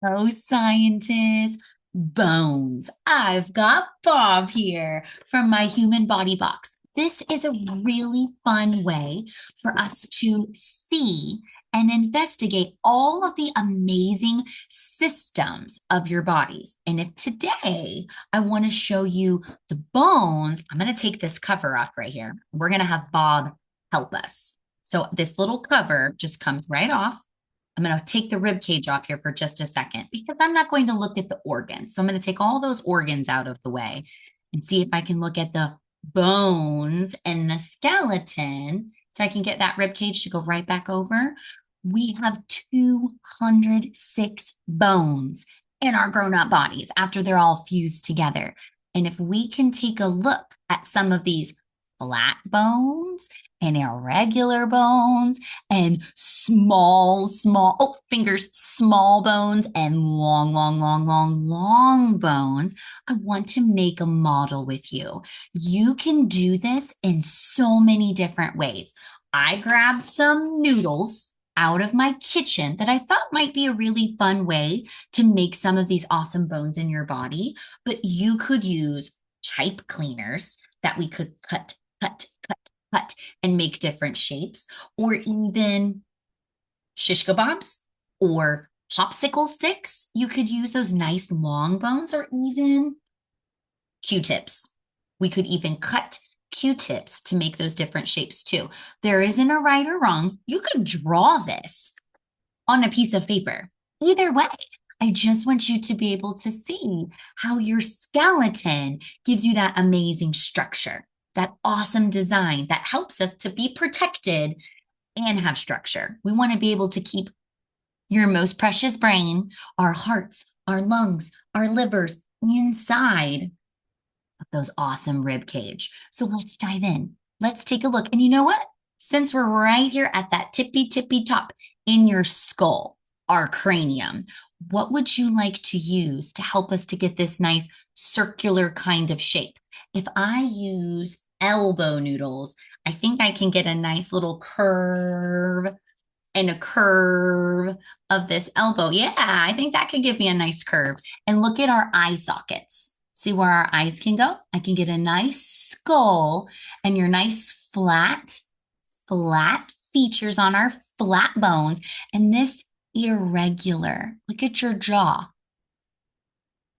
Oh, scientists, bones. I've got Bob here from my human body box. This is a really fun way for us to see and investigate all of the amazing systems of your bodies. And if today I want to show you the bones, I'm going to take this cover off right here. We're going to have Bob help us. So this little cover just comes right off. I'm going to take the rib cage off here for just a second because I'm not going to look at the organs. So I'm going to take all those organs out of the way and see if I can look at the bones and the skeleton so I can get that rib cage to go right back over. We have 206 bones in our grown-up bodies after they're all fused together. And if we can take a look at some of these flat bones and irregular bones and fingers, small bones and long bones. I want to make a model with you. You can do this in so many different ways. I grabbed some noodles out of my kitchen that I thought might be a really fun way to make some of these awesome bones in your body, but you could use pipe cleaners that we could cut and make different shapes, or even shish kebabs or popsicle sticks. You could use those nice long bones or even Q-tips. We could even cut Q-tips to make those different shapes too. There isn't a right or wrong. You could draw this on a piece of paper. Either way, I just want you to be able to see how your skeleton gives you that amazing structure, that awesome design that helps us to be protected and have structure. We want to be able to keep your most precious brain, our hearts, our lungs, our livers inside of those awesome rib cage. So let's dive in. Let's take a look. And you know what? Since we're right here at that tippy top in your skull, our cranium, what would you like to use to help us to get this nice circular kind of shape? If I use elbow noodles, I think I can get a nice little curve and a curve of this elbow. Yeah, I think that could give me a nice curve. And look at our eye sockets. See where our eyes can go? I can get a nice skull and your nice flat features on our flat bones. And this irregular, look at your jaw,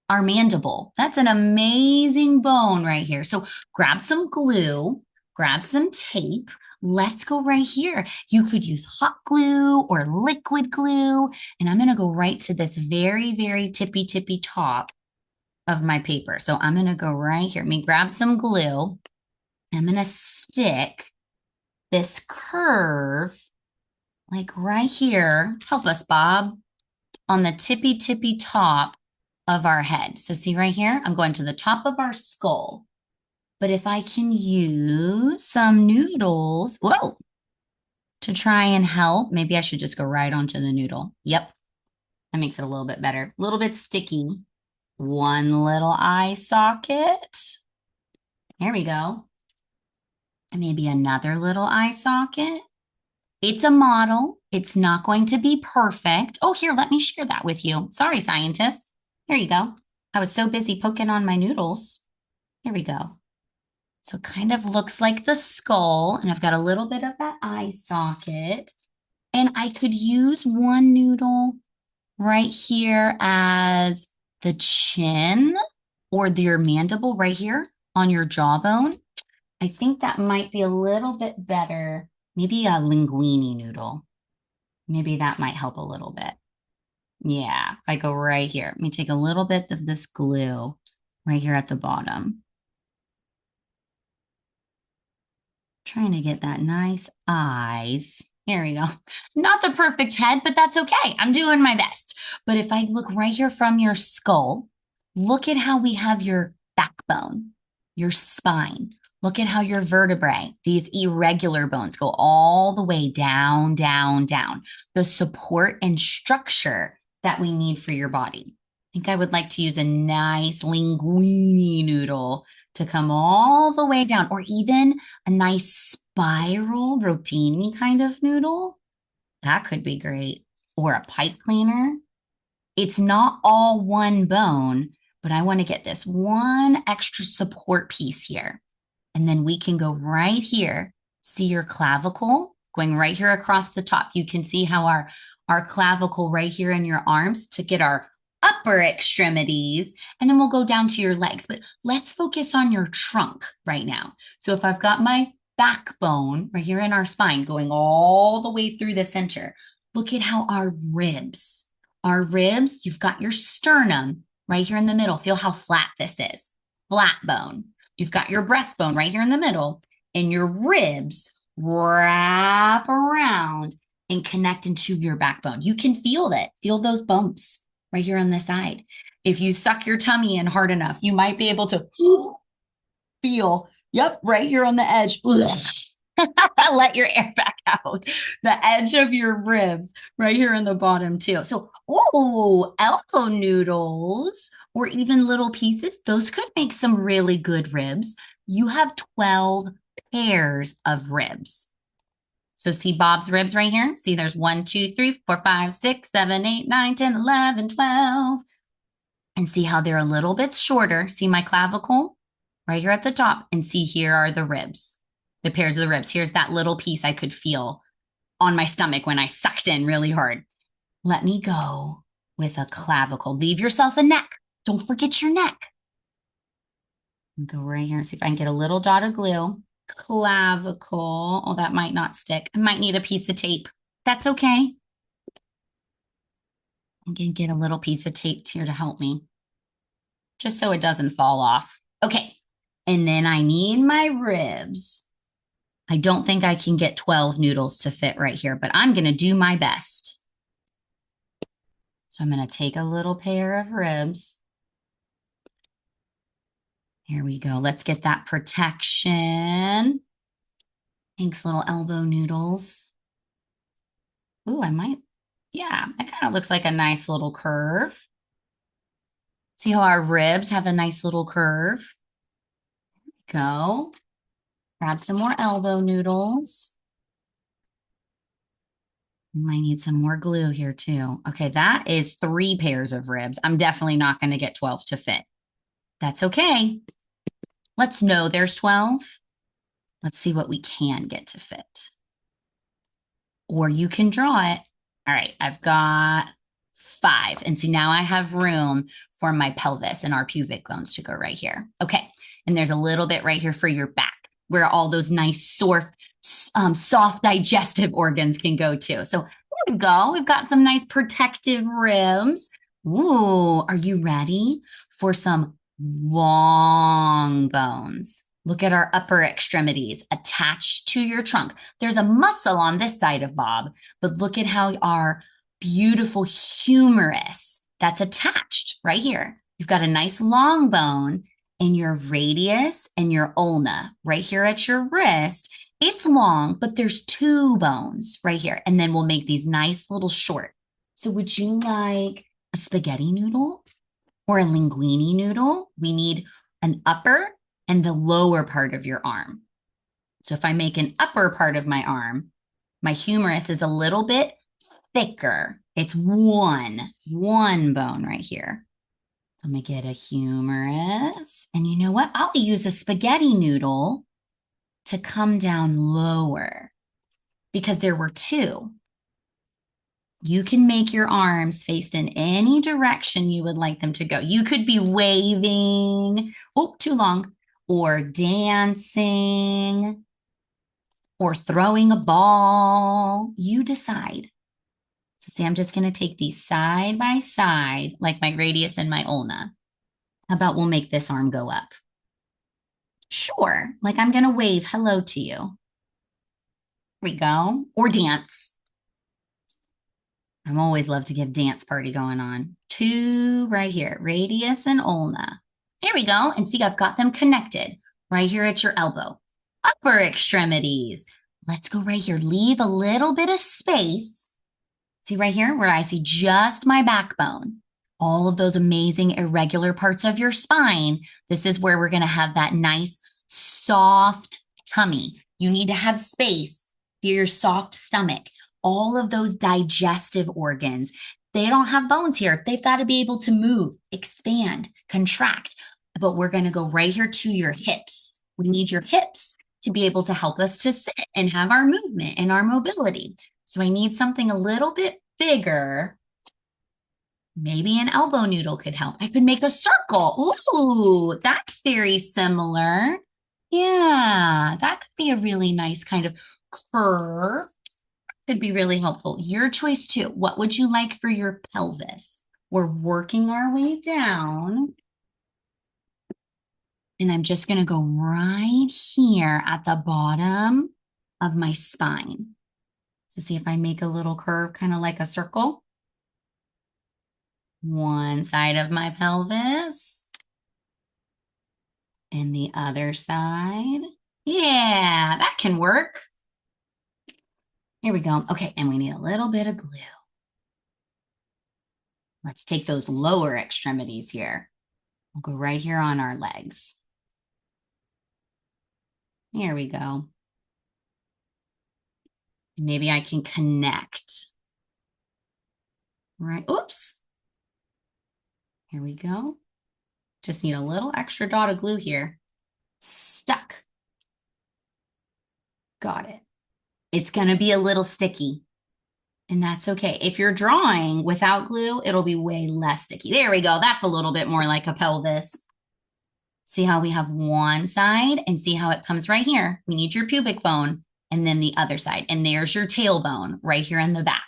our mandible. That's an amazing bone right here. So grab some glue, grab some tape. Let's go right here. You could use hot glue or liquid glue. And I'm going to go right to this very tippy top of my paper. So I'm going to go right here. Let me grab some glue. I'm going to stick this curve like right here. Help us, Bob, on the tippy top of our head. So see right here, I'm going to the top of our skull. But if I can use some noodles, whoa, to try and help, maybe I should just go right onto the noodle. Yep, that makes it a little bit better. A little bit sticky. One little eye socket. There we go. And maybe another little eye socket. It's a model. It's not going to be perfect. Oh, here, let me share that with you. Sorry, scientists. Here you go. I was so busy poking on my noodles. Here we go. So it kind of looks like the skull, and I've got a little bit of that eye socket. And I could use one noodle right here as the chin or your mandible right here on your jawbone. I think that might be a little bit better. Maybe a linguine noodle. Maybe that might help a little bit. Yeah, if I go right here, let me take a little bit of this glue right here at the bottom. Trying to get that nice eyes. Here we go. Not the perfect head, but that's okay. I'm doing my best. But if I look right here from your skull, look at how we have your backbone, your spine. Look at how your vertebrae, these irregular bones, go all the way down. The support and structure that we need for your body. I think I would like to use a nice linguine noodle to come all the way down, or even a nice spiral rotini kind of noodle. That could be great. Or a pipe cleaner. It's not all one bone, but I want to get this one extra support piece here. And then we can go right here. See your clavicle going right here across the top. You can see how our clavicle right here in your arms to get our upper extremities, and then we'll go down to your legs. But let's focus on your trunk right now. So if I've got my backbone right here in our spine going all the way through the center, look at how our ribs, you've got your sternum right here in the middle. Feel how flat this is. Flat bone. You've got your breastbone right here in the middle, and your ribs wrap around and connect into your backbone. You can feel it. Feel those bumps right here on the side. If you suck your tummy in hard enough, you might be able to feel, yep, right here on the edge. Let your air back out. The edge of your ribs right here in the bottom too. So, oh, elbow noodles or even little pieces, those could make some really good ribs. You have 12 pairs of ribs. So see Bob's ribs right here? See, there's 1, 2, 3, 4, 5, 6, 7, 8, 9, 10, 11, 12. And see how they're a little bit shorter. See my clavicle right here at the top. And see, here are the ribs, the pairs of the ribs. Here's that little piece I could feel on my stomach when I sucked in really hard. Let me go with a clavicle. Leave yourself a neck. Don't forget your neck. Go right here and see if I can get a little dot of glue. Clavicle. Oh, that might not stick. I might need a piece of tape. That's okay. I'm going to get a little piece of tape here to help me, just so it doesn't fall off. Okay. And then I need my ribs. I don't think I can get 12 noodles to fit right here, but I'm going to do my best. So I'm going to take a little pair of ribs. Here we go. Let's get that protection. Thanks, little elbow noodles. Ooh, yeah, that kind of looks like a nice little curve. See how our ribs have a nice little curve? There we go. Grab some more elbow noodles. You might need some more glue here too. Okay, that is 3 pairs of ribs. I'm definitely not going to get 12 to fit. That's okay. Let's know there's 12. Let's see what we can get to fit. Or you can draw it. All right, I've got 5. And see, now I have room for my pelvis and our pubic bones to go right here. Okay, and there's a little bit right here for your back where all those nice soft digestive organs can go to. So there we go. We've got some nice protective ribs. Ooh, are you ready for some long bones? Look at our upper extremities attached to your trunk. There's a muscle on this side of Bob, but look at how our beautiful humerus that's attached right here. You've got a nice long bone in your radius and your ulna right here at your wrist. It's long, but there's 2 bones right here. And then we'll make these nice little short. So would you like a spaghetti noodle or a linguine noodle? We need an upper and the lower part of your arm. So if I make an upper part of my arm, my humerus is a little bit thicker. It's one bone right here. So I'm gonna get a humerus. And you know what? I'll use a spaghetti noodle to come down lower because there were 2. You can make your arms face in any direction you would like them to go. You could be waving, oh, too long, or dancing, or throwing a ball. You decide. So see, I'm just going to take these side by side, like my radius and my ulna. How about we'll make this arm go up? Sure, like I'm going to wave hello to you. Here we go. Or dance. I'm always love to get a dance party going on. 2 right here, radius and ulna. There we go. And see, I've got them connected right here at your elbow. Upper extremities. Let's go right here. Leave a little bit of space. See right here where I see just my backbone. All of those amazing irregular parts of your spine. This is where we're going to have that nice, soft tummy. You need to have space for your soft stomach. All of those digestive organs They don't have bones here. They've got to be able to move, expand, contract. But we're going to go right here to your hips. We need your hips to be able to help us to sit and have our movement and our mobility. So I need something a little bit bigger. Maybe an elbow noodle could help. I could make a circle. Ooh, that's very similar. Yeah, that could be a really nice kind of curve. Could be really helpful. Your choice too. What would you like for your pelvis? We're working our way down. And I'm just going to go right here at the bottom of my spine. So see if I make a little curve, kind of like a circle. One side of my pelvis. And the other side. Yeah, that can work. Here we go. Okay, and we need a little bit of glue. Let's take those lower extremities here. We'll go right here on our legs. Here we go. Maybe I can connect. Right. Oops. Here we go. Just need a little extra dot of glue here. Stuck. Got it. It's going to be a little sticky. And that's okay. If you're drawing without glue, it'll be way less sticky. There we go. That's a little bit more like a pelvis. See how we have one side and see how it comes right here. We need your pubic bone and then the other side. And there's your tailbone right here in the back.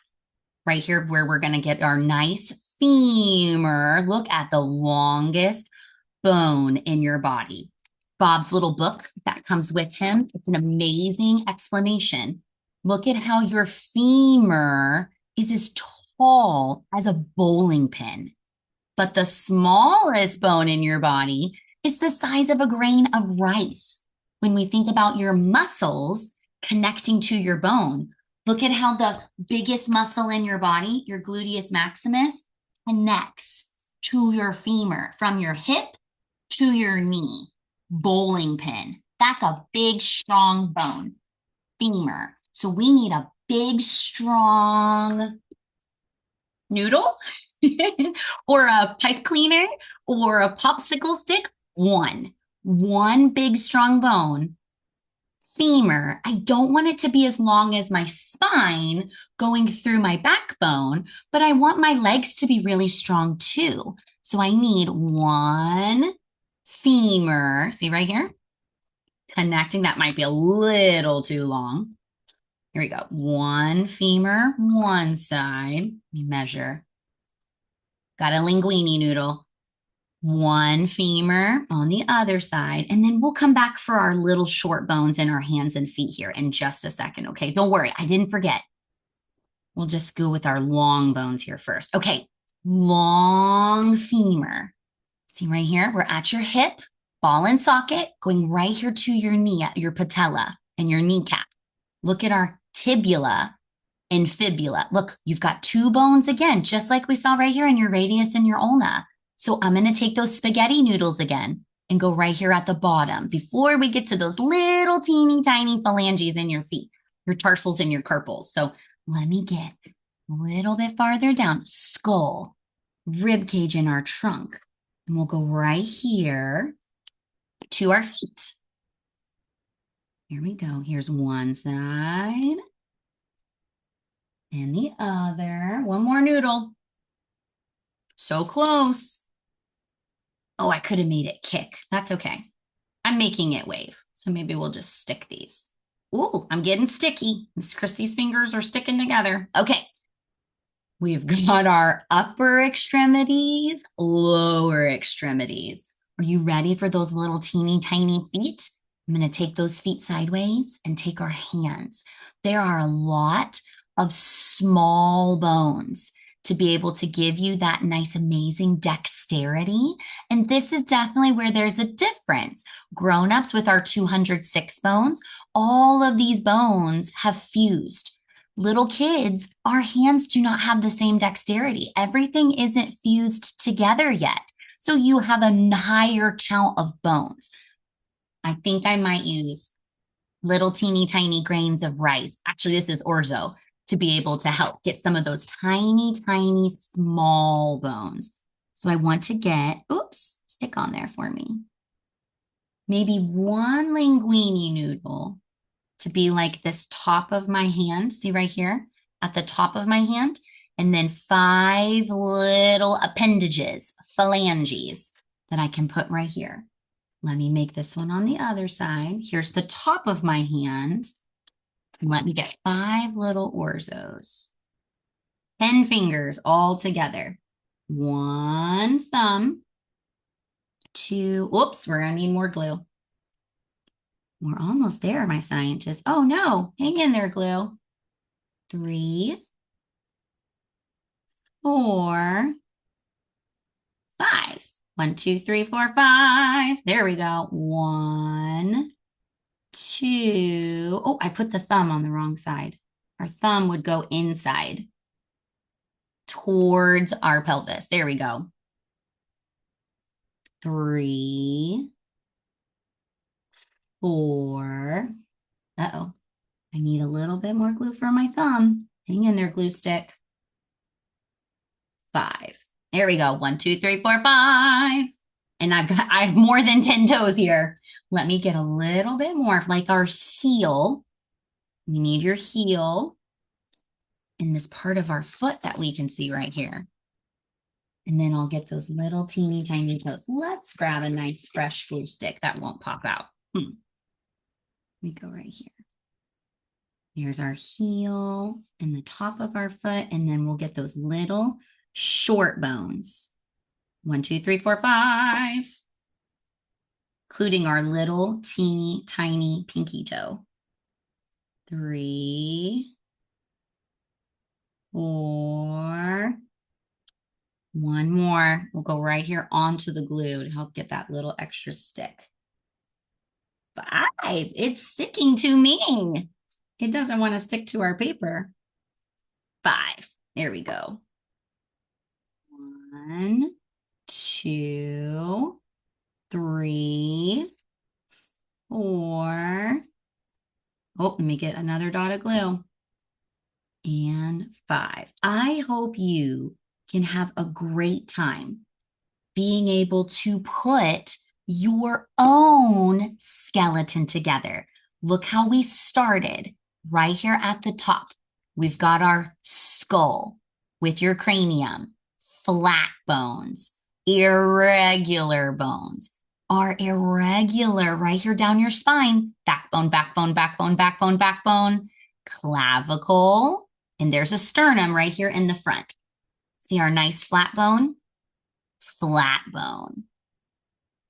Right here where we're going to get our nice femur. Look at the longest bone in your body. Bob's little book that comes with him. It's an amazing explanation. Look at how your femur is as tall as a bowling pin. But the smallest bone in your body is the size of a grain of rice. When we think about your muscles connecting to your bone, look at how the biggest muscle in your body, your gluteus maximus, connects to your femur from your hip to your knee. Bowling pin. That's a big, strong bone. Femur. So we need a big, strong noodle or a pipe cleaner or a popsicle stick. One big, strong bone. Femur. I don't want it to be as long as my spine going through my backbone, but I want my legs to be really strong too. So I need one femur. See right here? Connecting. That might be a little too long. Here we go. One femur, one side. Let me measure. Got a linguine noodle. One femur on the other side. And then we'll come back for our little short bones in our hands and feet here in just a second. Okay, don't worry. I didn't forget. We'll just go with our long bones here first. Okay, long femur. See right here? We're at your hip, ball and socket, going right here to your knee, your patella and your kneecap. Look at our tibula and fibula. Look, you've got two bones again, just like we saw right here in your radius and your ulna. So I'm going to take those spaghetti noodles again and go right here at the bottom before we get to those little teeny tiny phalanges in your feet, your tarsals and your carpals. So let me get a little bit farther down. Skull, rib cage in our trunk. And we'll go right here to our feet. Here we go. Here's one side and the other. One more noodle. So close. Oh, I could have made it kick. That's okay. I'm making it wave. So maybe we'll just stick these. Ooh, I'm getting sticky. Miss Christy's fingers are sticking together. Okay. We've got our upper extremities, lower extremities. Are you ready for those little teeny tiny feet? I'm going to take those feet sideways and take our hands. There are a lot of small bones to be able to give you that nice, amazing dexterity. And this is definitely where there's a difference. Grown-ups with our 206 bones, all of these bones have fused. Little kids, our hands do not have the same dexterity. Everything isn't fused together yet. So you have a higher count of bones. I think I might use little teeny tiny grains of rice. Actually, this is orzo to be able to help get some of those tiny, tiny, small bones. So I want to get, oops, stick on there for me. Maybe one linguine noodle to be like this top of my hand. See right here at the top of my hand. And then 5 little appendages, phalanges that I can put right here. Let me make this one on the other side. Here's the top of my hand. And let me get 5 little orzos. 10 fingers all together. 1 thumb. 2, oops, we're gonna need more glue. We're almost there, my scientists. Oh no, hang in there, glue. 3, 4, 5. 1, 2, 3, 4, 5. There we go. 1, 2. Oh, I put the thumb on the wrong side. Our thumb would go inside towards our pelvis. There we go. 3, 4. Uh-oh. I need a little bit more glue for my thumb. Hang in there, glue stick. 5. There we go. 1, 2, 3, 4, 5. And I have more than 10 toes here. Let me get a little bit more, like our heel. We need your heel in this part of our foot that we can see right here. And then I'll get those little teeny tiny toes. Let's grab a nice fresh glue stick that won't pop out. We go right here. Here's our heel and the top of our foot. And then we'll get those little short bones. 1, 2, 3, 4, 5. Including our little teeny tiny pinky toe. 3, 4. One more. We'll go right here onto the glue to help get that little extra stick. 5. It's sticking to me. It doesn't want to stick to our paper. 5. There we go. 1, 2, 3, 4. Oh, let me get another dot of glue. And 5. I hope you can have a great time being able to put your own skeleton together. Look how we started right here at the top. We've got our skull with your cranium, flat bones, irregular bones. Our irregular right here down your spine, backbone, backbone, backbone, backbone, backbone, clavicle, and there's a sternum right here in the front. See our nice flat bone? Flat bone.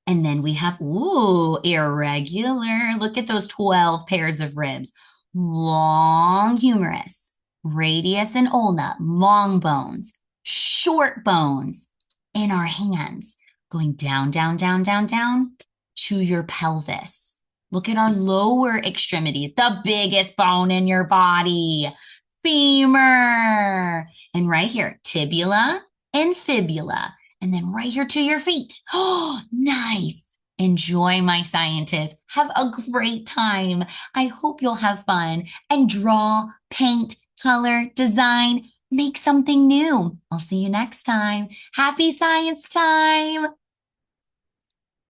And then we have, ooh, irregular. Look at those 12 pairs of ribs. Long humerus, radius and ulna, long bones, short bones in our hands, going down, down, down, down, down to your pelvis. Look at our lower extremities, the biggest bone in your body, femur. And right here, tibula and fibula. And then right here to your feet. Oh, nice. Enjoy, my scientists. Have a great time. I hope you'll have fun and draw, paint, color, design, make something new. I'll see you next time. Happy science time.